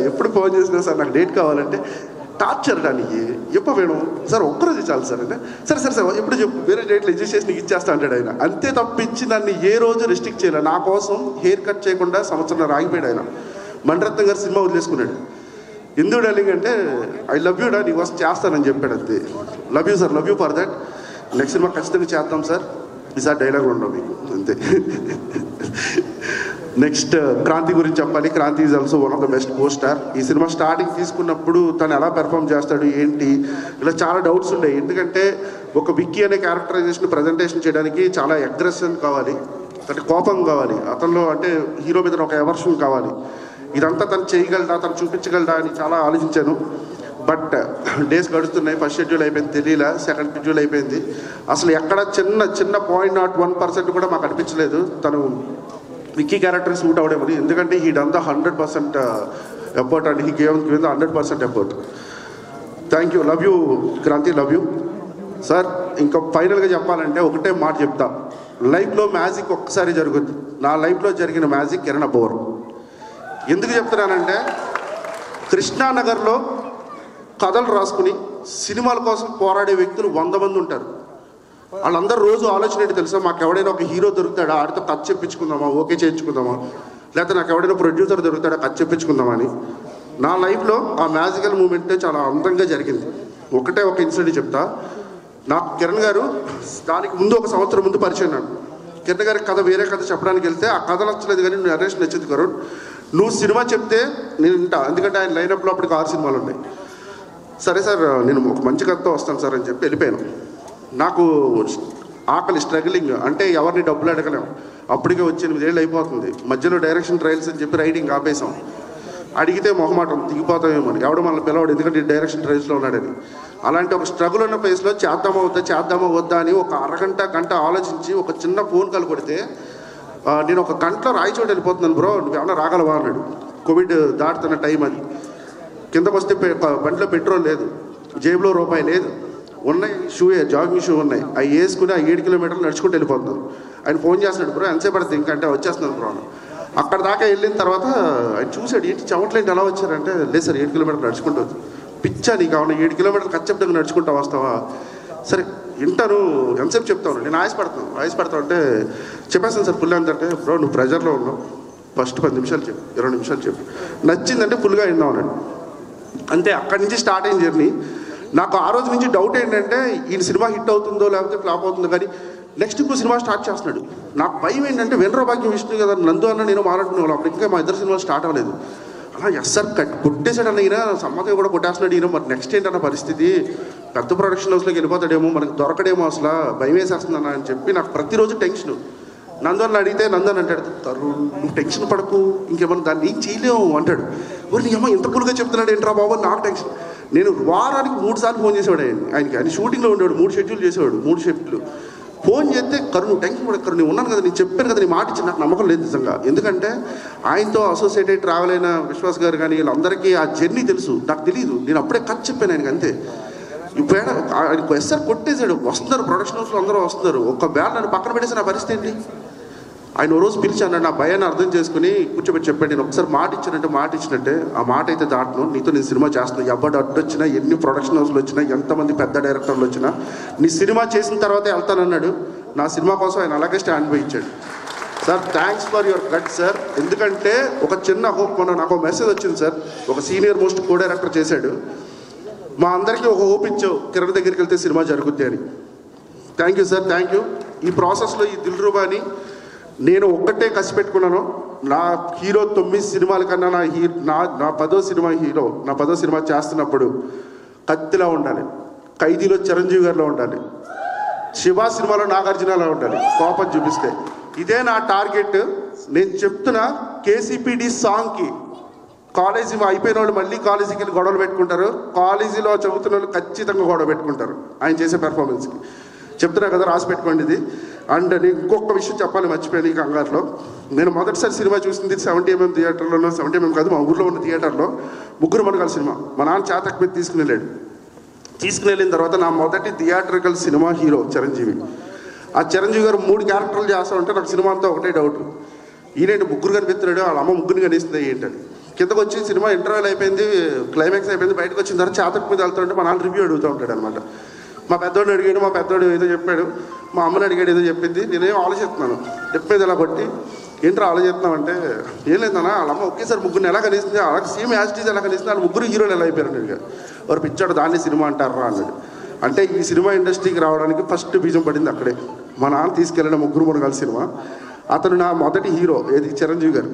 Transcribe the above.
ఎప్పుడు ఫోన్ చేసినా సార్ నాకు డేట్ కావాలంటే టార్చర్ దానికి ఎప్పుడు వేణు సార్ ఒక్కరోజు చాలు సార్ అంటే సరే సరే సార్ ఎప్పుడు చెప్పు వేరే డేట్లు అడ్జస్ట్ చేసి నీకు ఇచ్చేస్తా అంటాడు ఆయన. అంతే తప్పించి నన్ను ఏ రోజు రెస్ట్రిక్ట్ చేయలేదు. నా కోసం హెయిర్ కట్ చేయకుండా సంవత్సరం ఆగిపోయాడు ఆయన. మణిరత్నం గారు సినిమా వదిలేసుకున్నాడు. ఎందుకు డార్లింగ్ అంటే ఐ లవ్ యూ డా నీ కోసం చేస్తానని చెప్పాడు. అంతే. Love you sir, love you for that. Next cinema ఖచ్చితంగా చేద్దాం సార్, ఈసారి డైలాగ్ ఉండవు మీకు. అంతే. నెక్స్ట్ క్రాంతి గురించి చెప్పాలి. Kranti is also one of the best co star. ఈ సినిమా స్టార్టింగ్ తీసుకున్నప్పుడు తను ఎలా పెర్ఫామ్ చేస్తాడు ఏంటి ఇలా చాలా డౌట్స్ ఉన్నాయి. ఎందుకంటే ఒక విక్కీ అనే క్యారెక్టరైజేషన్ ప్రజెంటేషన్ చేయడానికి చాలా అగ్రెషన్ కావాలి, అంటే కోపం కావాలి అతనిలో, అంటే హీరో మీద ఒక ఎవర్షన్ కావాలి. ఇదంతా తను చేయగలడా, తను చూపించగలడా అని చాలా ఆలోచించాను. బట్ డేస్ గడుస్తున్నాయి. ఫస్ట్ షెడ్యూల్ అయిపోయింది, తెలియలా. సెకండ్ షెడ్యూల్ అయిపోయింది. అసలు ఎక్కడ చిన్న చిన్న 0.01% కూడా మాకు అనిపించలేదు తను విక్కీ క్యారెక్టర్ సూట్ అవడమని. ఎందుకంటే he done the 100% effort and he gave the 100% effort. Thank you. Love you Kranthi, love you sir. ఇంకా ఫైనల్గా చెప్పాలంటే ఒకటే మాట చెప్తా. లైఫ్లో మ్యాజిక్ ఒక్కసారి జరుగుద్ది. నా లైఫ్లో జరిగిన మ్యాజిక్ కిరణ్ అబ్బవరం. ఎందుకు చెప్తున్నానంటే కృష్ణానగర్లో కథలు రాసుకుని సినిమాల కోసం పోరాడే వ్యక్తులు 100 మంది ఉంటారు. వాళ్ళందరూ రోజు ఆలోచన ఏంటి తెలుసా, మాకు ఎవడైనా ఒక హీరో దొరుకుతాడా, ఆడితో కథ చెప్పించుకుందామా, ఓకే చేయించుకుందామా, లేకపోతే నాకు ఎవడైనా ప్రొడ్యూసర్ దొరుకుతాడా కథ చెప్పించుకుందామా అని. నా లైఫ్లో ఆ మ్యాజికల్ మూమెంటే చాలా అందంగా జరిగింది. ఒకటే ఒక ఇన్సిడెంట్ చెప్తా. నాకు కిరణ్ గారు దానికి ముందు ఒక సంవత్సరం ముందు పరిచయం. నాకు కిరణ్ గారి కథ వేరే కథ చెప్పడానికి వెళ్తే ఆ కథ నచ్చలేదు కానీ నువ్వు నరేష్ నచ్చింది కరుణ్, నువ్వు సినిమా చెప్తే నేను వింటా, ఎందుకంటే ఆయన లైనప్లో అప్పటికి 6 సినిమాలు ఉన్నాయి. సరే సార్ నేను ఒక మంచి కథతో వస్తాను సార్ అని చెప్పి వెళ్ళిపోయాను. నాకు ఆకలి, స్ట్రగ్లింగ్, అంటే ఎవరిని డబ్బులు అడగలేము. అప్పటికే వచ్చి 8 ఏళ్ళు అయిపోతుంది. మధ్యలో డైరెక్షన్ ట్రయల్స్ అని చెప్పి రైటింగ్ ఆపేసాం. అడిగితే మొహమాటం, దిగిపోతామేమో అని, ఎవడు మనల్ని పిలవడు ఎందుకంటే డైరెక్షన్ ట్రయల్స్లో ఉన్నాడని. అలాంటి ఒక స్ట్రగుల్ ఉన్న ప్లేస్లో చేద్దామా వద్దా అని ఒక గంట ఆలోచించి ఒక చిన్న ఫోన్ కాల్ కొడితే నేను ఒక గంటలో రాయచోటు వెళ్ళిపోతున్నాను బ్రో, నువ్వు ఏమన్నా రాగలవా అన్నాడు. కోవిడ్ దాటుతున్న టైం అది. కిందకు వస్తే బండిలో పెట్రోల్ లేదు, జేబులో రూపాయి లేదు, ఉన్నాయి జాగింగ్ షూ ఉన్నాయి, అవి వేసుకుని ఆ 7 కిలోమీటర్లు నడుచుకుంటూ వెళ్ళిపోతున్నాను. ఆయన ఫోన్ చేస్తున్నాడు, బ్రో ఎంతసేపు పడుతుంది ఇంకంటే వచ్చేస్తున్నాను బ్రో. అక్కడ దాకా వెళ్ళిన తర్వాత ఆయన చూశాడు, ఏంటి చెమట్లేంటి ఎలా వచ్చారంటే, లేదు సార్ 7 కిలోమీటర్లు నడుచుకుంటూ పిచ్చా నీకు అవునా 7 కిలోమీటర్లు కచ్చప్టంగా నడుచుకుంటా వస్తావా, సరే వింటాను ఎంతసేపు చెప్తాను, నేను ఆయాసపడతాను అంటే చెప్పేస్తాను సార్ ఫుల్ అంటే, బ్రో నువ్వు ప్రెజర్లో ఉన్నావు, ఫస్ట్ 10 నిమిషాలు చెప్పు, 20 నిమిషాలు చెప్పు, నచ్చిందంటే ఫుల్గా విందాం అన్నాడు. అంతే. అక్కడి నుంచి స్టార్ట్ అయిన జర్నీ. నాకు ఆ రోజు నుంచి డౌట్ ఏంటంటే ఈయన సినిమా హిట్ అవుతుందో లేకపోతే ఫ్లాప్ అవుతుందో, కానీ నెక్స్ట్ ఇంకో సినిమా స్టార్ట్ చేస్తున్నాడు. నాకు భయం ఏంటంటే వెనరా భాగ్యం విష్ణు కదా, నందు అన్న నేను మాట్లాడుకునే అప్పుడు ఇంకా మా ఇద్దరు సినిమాలు స్టార్ట్ అవ్వలేదు. అలా ఎస్ఆర్ కొట్టేశాడు అన్న ఈయన, సమ్మతం కూడా కొట్టేస్తున్నాడు ఈయన, మరి నెక్స్ట్ ఏంటన్న పరిస్థితి, పెద్ద ప్రొడక్షన్ హౌస్లోకి వెళ్ళిపోతాడేమో, మనకు దొరకడేమో, అసలు భయం వేసేస్తుంది అన్న అని చెప్పి నాకు ప్రతిరోజు టెన్షన్. నందన్ అడిగితే నందన్ అంటాడు, తరుణ్ నువ్వు టెన్షన్ పడకు, ఇంకేమన్నా దాన్ని ఏం చేయలేము అంటాడు. మరి నీ అమ్మ ఇంత కూల్గా చెప్తున్నాడు ఏంట్రా బాబు, నాకు టెన్షన్. నేను వారానికి 3 సార్లు ఫోన్ చేసేవాడు ఆయనకి. ఆయన షూటింగ్లో ఉండేవాడు, 3 షెడ్యూల్ చేసేవాడు, 3 షిఫ్ట్లు. ఫోన్ చేస్తే కరుణ్ టెన్షన్ పడకు, కరుణ్ నేను ఉన్నాను కదా, నేను చెప్పాను కదా, నీ మాట ఇచ్చి నాకు నమ్మకం లేదు నిజంగా. ఎందుకంటే ఆయనతో అసోసియేటెడ్ ట్రావెల్ అయిన విశ్వాస్ గారు కానీ వీళ్ళందరికీ ఆ జర్నీ తెలుసు, నాకు తెలియదు. నేను అప్పుడే కథ చెప్పాను ఆయనకి అంతే. ఇప్పుడు ఆయనకు ఎస్ఆర్ కొట్టేశాడు, వస్తున్నారు ప్రొడక్షన్ హౌస్లో అందరూ వస్తున్నారు, ఒకవేళ నన్ను పక్కన పెట్టేసి నా పరిస్థితి ఏంటి. ఆయన రోజు పిలిచి అన్నాడు, నా భయాన్ని అర్థం చేసుకుని కూర్చోబెట్టి చెప్పాడు, నేను ఒకసారి మాట ఇచ్చినట్టే ఆ మాట అయితే దాటను, నీతో నేను సినిమా చేస్తున్నాను, ఎవరు అడ్డొచ్చినా, ఎన్ని ప్రొడక్షన్ హౌస్లు వచ్చినా, ఎంతమంది పెద్ద డైరెక్టర్లు వచ్చినా నీ సినిమా చేసిన తర్వాతే వెళ్తానన్నాడు. నా సినిమా కోసం ఆయన అలాగే స్టాండ్ బై ఇచ్చాడు. Sir thanks for your gut sir. ఎందుకంటే ఒక చిన్న హోప్, నాకు ఒక మెసేజ్ వచ్చింది సార్, ఒక సీనియర్ మోస్ట్ కో డైరెక్టర్ చేశాడు, మా అందరికీ ఒక హోప్ ఇచ్చావు కిరణ్ దగ్గరికి వెళ్తే సినిమా జరుగుద్ది అని. Thank you sir, thank you. ఈ ప్రాసెస్లో ఈ దిల్రుబాని నేను ఒక్కటే కసి పెట్టుకున్నాను, నా హీరో 9 సినిమాల కన్నా నా 10వ సినిమా హీరో, నా 10వ సినిమా చేస్తున్నప్పుడు కత్తిలా ఉండాలి, ఖైదీలో చిరంజీవి గారిలో ఉండాలి, శివ సినిమాలో నాగార్జునలా ఉండాలి, కోపం చూపిస్తే. ఇదే నా టార్గెట్. నేను చెప్తున్నా, కేసీపీడి సాంగ్కి కాలేజీ అయిపోయిన వాళ్ళు మళ్ళీ కాలేజీకి వెళ్ళి గొడవలు పెట్టుకుంటారు, కాలేజీలో చదువుతున్న వాళ్ళు ఖచ్చితంగా గొడవ పెట్టుకుంటారు ఆయన చేసే పెర్ఫార్మెన్స్కి. చెప్తున్నా కదా, రాసి పెట్టుకోండి ఇది. అండ్ నేను ఇంకొక విషయం చెప్పాలి, మర్చిపోయాను ఈ కంగారులో. నేను మొదటిసారి సినిమా చూసింది 70mm థియేటర్లోనో, 70mm కాదు మా ఊర్లో ఉన్న థియేటర్లో, ముగ్గురు మనగాల సినిమా. మా నాన్న చేతకు మీద తీసుకుని వెళ్ళిన తర్వాత నా మొదటి థియేటర్కల్ సినిమా హీరో చిరంజీవి. ఆ చిరంజీవి గారు 3 క్యారెక్టర్లు చేస్తా ఉంటే నాకు సినిమా అంతా ఒకటే డౌట్, ఈయన ముగ్గురు కనిపిస్తున్నాడు, వాళ్ళ అమ్మ ముగ్గురిని కనిపిస్తుంది ఏంటని. కిందకు వచ్చి సినిమా ఇంటర్వెల్ అయిపోయింది, క్లైమాక్స్ అయిపోయింది, బయటకు వచ్చిన తర్వాత చాతక మీద వెళ్తుంటే మా నాన్న రివ్యూ అడుగుతూ ఉంటాడు అనమాట. మా పెద్దోడిని అడిగాడు, మా పెద్దోడు ఏదో చెప్పాడు, మా అమ్మని అడిగాడు ఏదో చెప్పింది. నేనేం ఆలోచిస్తున్నాను, చెప్పేది ఎలా బట్టి ఏంట్రా ఆలోచిస్తున్నాం అంటే, ఏం లేదన్నా వాళ్ళ అమ్మ ఒకేసారి ముగ్గురిని ఎలా కనిపిస్తుంది, అలాగే సేమ్ యాజిటీస్ ఎలా కనిపిస్తుంది, వాళ్ళ ముగ్గురు హీరోలు ఎలా అయిపోయారు అడిగా. వారు పిచ్చాడు దాన్ని సినిమా అంటారా అన్నాడు. అంటే ఈ సినిమా ఇండస్ట్రీకి రావడానికి ఫస్ట్ బీజం పడింది అక్కడే. మా నాన్న తీసుకెళ్ళిన ముగ్గురు మునగాల సినిమా. అతను నా మొదటి హీరో, ఏది చిరంజీవి గారు.